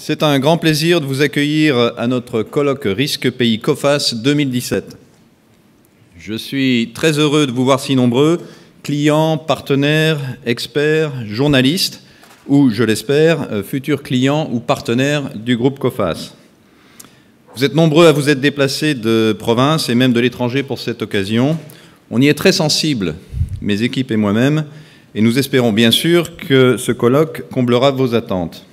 C'est un grand plaisir de vous accueillir à notre colloque Risque Pays COFAS 2017. Je suis très heureux de vous voir si nombreux, clients, partenaires, experts, journalistes, ou, je l'espère, futurs clients ou partenaires du groupe COFAS. Vous êtes nombreux à vous être déplacés de province et même de l'étranger pour cette occasion. On y est très sensible, mes équipes et moi-même, et nous espérons bien sûr que ce colloque comblera vos attentes.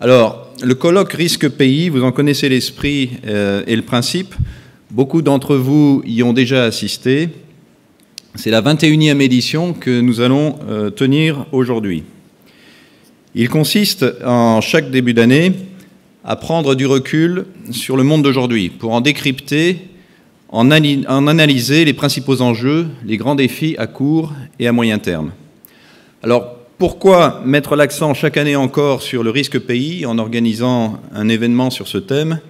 Alors, le colloque Risque Pays, vous en connaissez l'esprit et le principe. Beaucoup d'entre vous y ont déjà assisté. C'est la 21e édition que nous allons tenir aujourd'hui. Il consiste, en chaque début d'année, à prendre du recul sur le monde d'aujourd'hui pour en décrypter, en analyser les principaux enjeux, les grands défis à court et à moyen terme. Alors, pourquoi mettre l'accent chaque année encore sur le risque pays en organisant un événement sur ce thème?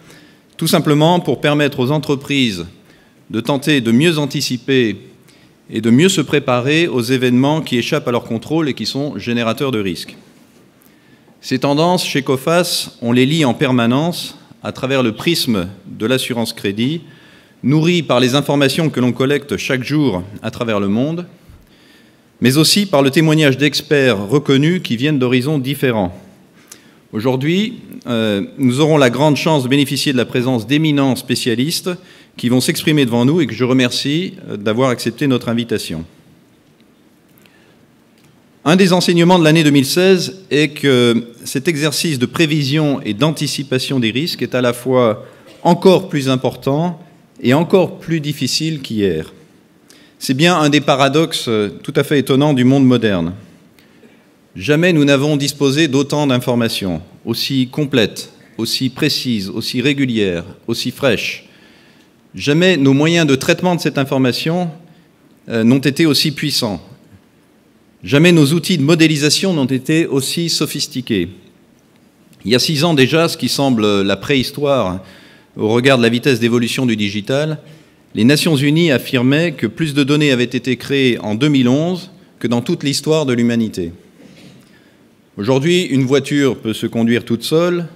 Tout simplement pour permettre aux entreprises de tenter de mieux anticiper et de mieux se préparer aux événements qui échappent à leur contrôle et qui sont générateurs de risques. Ces tendances, chez COFAS, on les lit en permanence à travers le prisme de l'assurance crédit, nourri par les informations que l'on collecte chaque jour à travers le monde, mais aussi par le témoignage d'experts reconnus qui viennent d'horizons différents. Aujourd'hui, nous aurons la grande chance de bénéficier de la présence d'éminents spécialistes qui vont s'exprimer devant nous et que je remercie d'avoir accepté notre invitation. Un des enseignements de l'année 2016 est que cet exercice de prévision et d'anticipation des risques est à la fois encore plus important et encore plus difficile qu'hier. C'est bien un des paradoxes tout à fait étonnants du monde moderne. Jamais nous n'avons disposé d'autant d'informations, aussi complètes, aussi précises, aussi régulières, aussi fraîches. Jamais nos moyens de traitement de cette information n'ont été aussi puissants. Jamais nos outils de modélisation n'ont été aussi sophistiqués. Il y a 6 ans déjà, ce qui semble la préhistoire au regard de la vitesse d'évolution du digital, les Nations Unies affirmaient que plus de données avaient été créées en 2011 que dans toute l'histoire de l'humanité. Aujourd'hui, une voiture peut se conduire toute seule,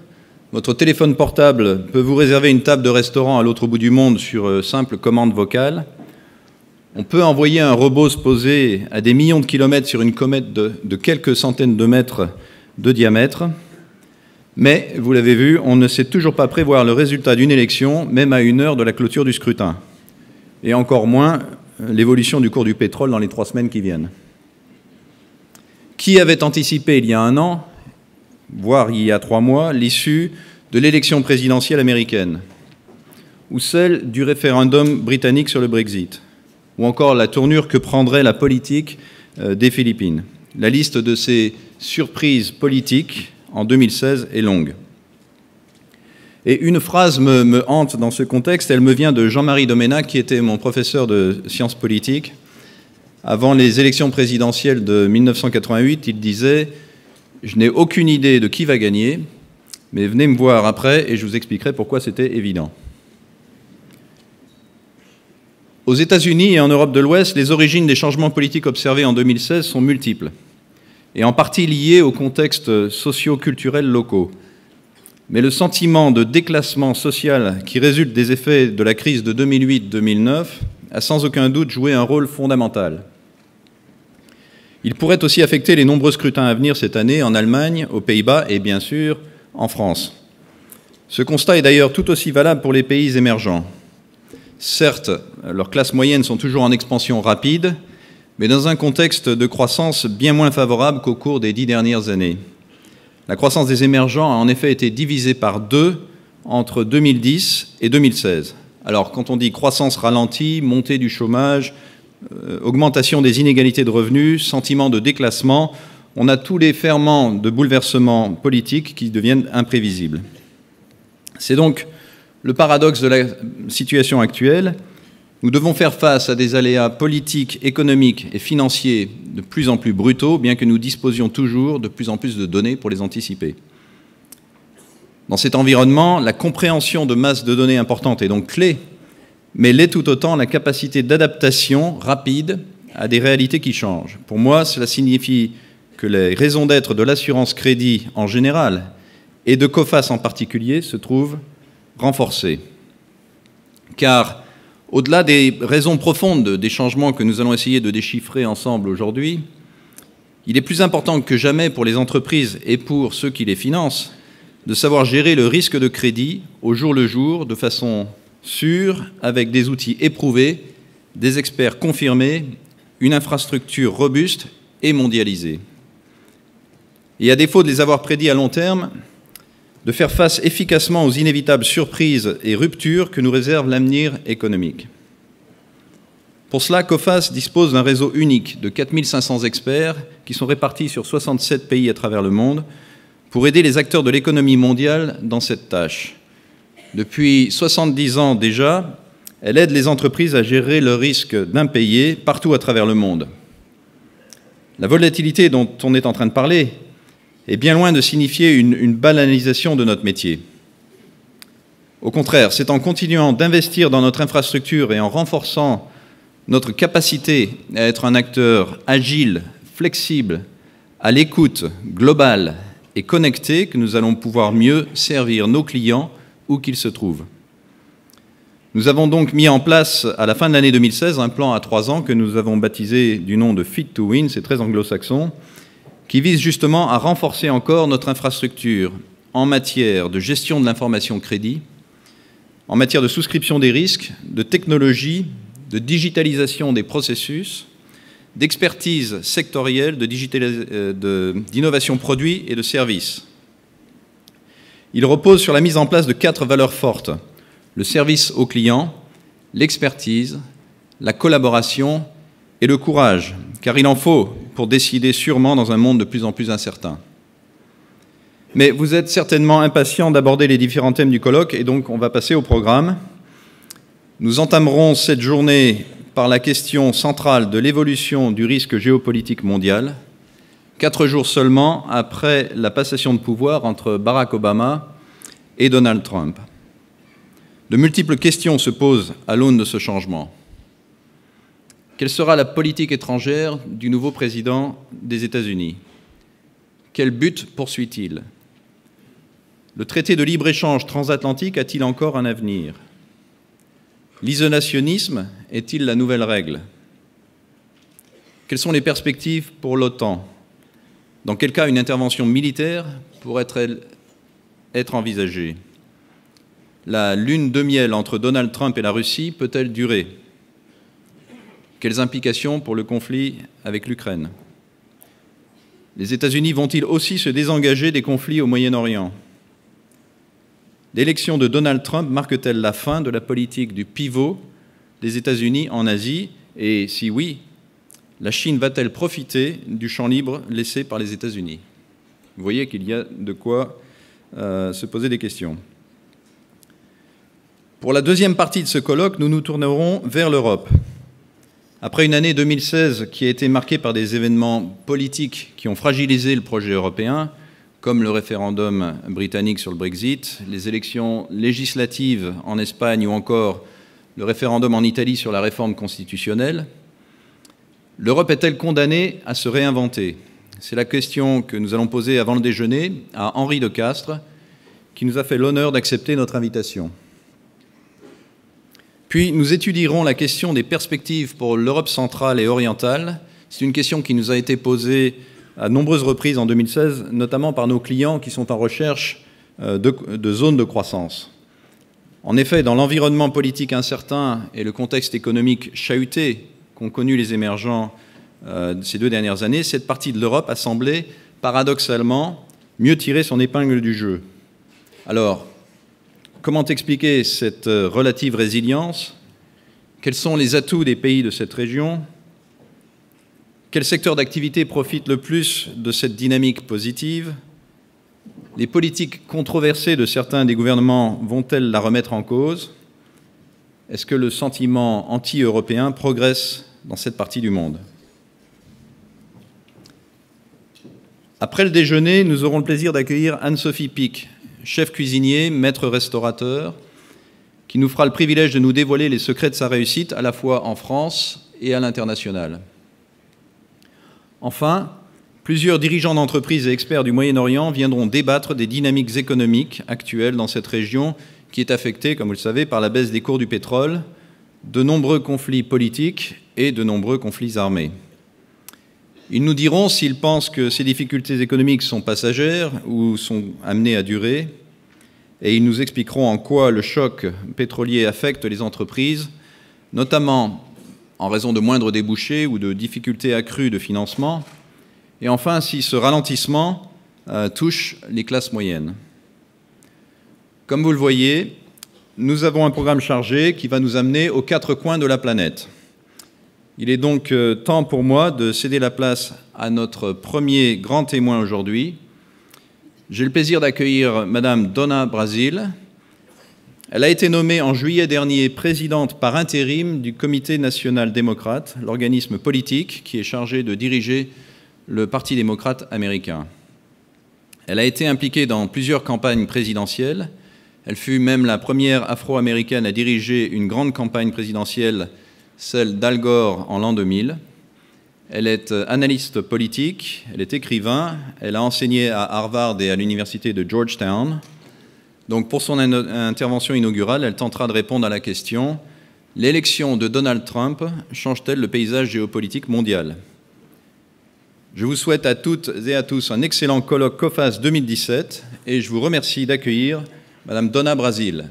votre téléphone portable peut vous réserver une table de restaurant à l'autre bout du monde sur simple commande vocale. On peut envoyer un robot se poser à des millions de kilomètres sur une comète de quelques centaines de mètres de diamètre. Mais, vous l'avez vu, on ne sait toujours pas prévoir le résultat d'une élection, même à 1 heure de la clôture du scrutin. Et encore moins l'évolution du cours du pétrole dans les 3 semaines qui viennent. Qui avait anticipé il y a 1 an, voire il y a 3 mois, l'issue de l'élection présidentielle américaine, ou celle du référendum britannique sur le Brexit, ou encore la tournure que prendrait la politique des Philippines? La liste de ces surprises politiques en 2016 est longue. Et une phrase me hante dans ce contexte, elle me vient de Jean-Marie Doménac, qui était mon professeur de sciences politiques. Avant les élections présidentielles de 1988, il disait « Je n'ai aucune idée de qui va gagner, mais venez me voir après et je vous expliquerai pourquoi c'était évident ». Aux États-Unis et en Europe de l'Ouest, les origines des changements politiques observés en 2016 sont multiples, et en partie liées aux contextes socio-culturels locaux. Mais le sentiment de déclassement social qui résulte des effets de la crise de 2008-2009 a sans aucun doute joué un rôle fondamental. Il pourrait aussi affecter les nombreux scrutins à venir cette année en Allemagne, aux Pays-Bas et bien sûr en France. Ce constat est d'ailleurs tout aussi valable pour les pays émergents. Certes, leurs classes moyennes sont toujours en expansion rapide, mais dans un contexte de croissance bien moins favorable qu'au cours des 10 dernières années. La croissance des émergents a en effet été divisée par 2 entre 2010 et 2016. Alors, quand on dit croissance ralentie, montée du chômage, augmentation des inégalités de revenus, sentiment de déclassement, on a tous les ferments de bouleversements politiques qui deviennent imprévisibles. C'est donc le paradoxe de la situation actuelle. Nous devons faire face à des aléas politiques, économiques et financiers de plus en plus brutaux, bien que nous disposions toujours de plus en plus de données pour les anticiper. Dans cet environnement, la compréhension de masses de données importantes est donc clé, mais l'est tout autant la capacité d'adaptation rapide à des réalités qui changent. Pour moi, cela signifie que les raisons d'être de l'assurance crédit en général et de Coface en particulier, se trouve renforcée. Car, au-delà des raisons profondes des changements que nous allons essayer de déchiffrer ensemble aujourd'hui, il est plus important que jamais pour les entreprises et pour ceux qui les financent de savoir gérer le risque de crédit au jour le jour, de façon sûre, avec des outils éprouvés, des experts confirmés, une infrastructure robuste et mondialisée. Et à défaut de les avoir prédits à long terme, de faire face efficacement aux inévitables surprises et ruptures que nous réserve l'avenir économique. Pour cela, Coface dispose d'un réseau unique de 4500 experts qui sont répartis sur 67 pays à travers le monde pour aider les acteurs de l'économie mondiale dans cette tâche. Depuis 70 ans déjà, elle aide les entreprises à gérer le risque d'impayés partout à travers le monde. La volatilité dont on est en train de parler est bien loin de signifier une banalisation de notre métier. Au contraire, c'est en continuant d'investir dans notre infrastructure et en renforçant notre capacité à être un acteur agile, flexible, à l'écoute, global et connecté que nous allons pouvoir mieux servir nos clients où qu'ils se trouvent. Nous avons donc mis en place, à la fin de l'année 2016, un plan à 3 ans que nous avons baptisé du nom de Fit to Win, c'est très anglo-saxon, qui vise justement à renforcer encore notre infrastructure en matière de gestion de l'information crédit, en matière de souscription des risques, de technologie, de digitalisation des processus, d'expertise sectorielle, d'innovation produit et de services. Il repose sur la mise en place de 4 valeurs fortes: le service au client, l'expertise, la collaboration et le courage, car il en faut pour décider sûrement dans un monde de plus en plus incertain. Mais vous êtes certainement impatients d'aborder les différents thèmes du colloque, et donc on va passer au programme. Nous entamerons cette journée par la question centrale de l'évolution du risque géopolitique mondial, 4 jours seulement après la passation de pouvoir entre Barack Obama et Donald Trump. De multiples questions se posent à l'aune de ce changement. Quelle sera la politique étrangère du nouveau président des États-Unis? Quel but poursuit-il? Le traité de libre-échange transatlantique a-t-il encore un avenir? L'isolationnisme est-il la nouvelle règle? Quelles sont les perspectives pour l'OTAN? Dans quel cas une intervention militaire pourrait-elle être envisagée? La lune de miel entre Donald Trump et la Russie peut-elle durer? Quelles implications pour le conflit avec l'Ukraine? Les États-Unis vont-ils aussi se désengager des conflits au Moyen-Orient? L'élection de Donald Trump marque-t-elle la fin de la politique du pivot des États-Unis en Asie? Et si oui, la Chine va-t-elle profiter du champ libre laissé par les États-Unis? Vous voyez qu'il y a de quoi se poser des questions. Pour la deuxième partie de ce colloque, nous nous tournerons vers l'Europe. Après une année 2016 qui a été marquée par des événements politiques qui ont fragilisé le projet européen, comme le référendum britannique sur le Brexit, les élections législatives en Espagne ou encore le référendum en Italie sur la réforme constitutionnelle, l'Europe est-elle condamnée à se réinventer? C'est la question que nous allons poser avant le déjeuner à Henri de Castres, qui nous a fait l'honneur d'accepter notre invitation. Puis nous étudierons la question des perspectives pour l'Europe centrale et orientale. C'est une question qui nous a été posée à nombreuses reprises en 2016, notamment par nos clients qui sont en recherche de zones de croissance. En effet, dans l'environnement politique incertain et le contexte économique chahuté qu'ont connu les émergents ces 2 dernières années, cette partie de l'Europe a semblé, paradoxalement, mieux tirer son épingle du jeu. Alors, comment expliquer cette relative résilience? Quels sont les atouts des pays de cette région? Quel secteur d'activité profite le plus de cette dynamique positive? Les politiques controversées de certains des gouvernements vont-elles la remettre en cause? Est-ce que le sentiment anti-européen progresse dans cette partie du monde? Après le déjeuner, nous aurons le plaisir d'accueillir Anne-Sophie Pic, chef cuisinier, maître restaurateur, qui nous fera le privilège de nous dévoiler les secrets de sa réussite à la fois en France et à l'international. Enfin, Plusieurs dirigeants d'entreprises et experts du Moyen-Orient viendront débattre des dynamiques économiques actuelles dans cette région qui est affectée, comme vous le savez, par la baisse des cours du pétrole, de nombreux conflits politiques et de nombreux conflits armés. Ils nous diront s'ils pensent que ces difficultés économiques sont passagères ou sont amenées à durer, et ils nous expliqueront en quoi le choc pétrolier affecte les entreprises, notamment en raison de moindres débouchés ou de difficultés accrues de financement, et enfin si ce ralentissement touche les classes moyennes. Comme vous le voyez, nous avons un programme chargé qui va nous amener aux quatre coins de la planète. Il est donc temps pour moi de céder la place à notre premier grand témoin aujourd'hui. J'ai le plaisir d'accueillir Madame Donna Brazile. Elle a été nommée en juillet dernier présidente par intérim du Comité national démocrate, l'organisme politique qui est chargé de diriger le Parti démocrate américain. Elle a été impliquée dans plusieurs campagnes présidentielles. Elle fut même la première afro-américaine à diriger une grande campagne présidentielle, celle d'Al Gore en l'an 2000. Elle est analyste politique, elle est écrivain, elle a enseigné à Harvard et à l'université de Georgetown. Donc pour son intervention inaugurale, elle tentera de répondre à la question « L'élection de Donald Trump change-t-elle le paysage géopolitique mondial ?» Je vous souhaite à toutes et à tous un excellent colloque COFAS 2017 et je vous remercie d'accueillir Madame Donna Brazile.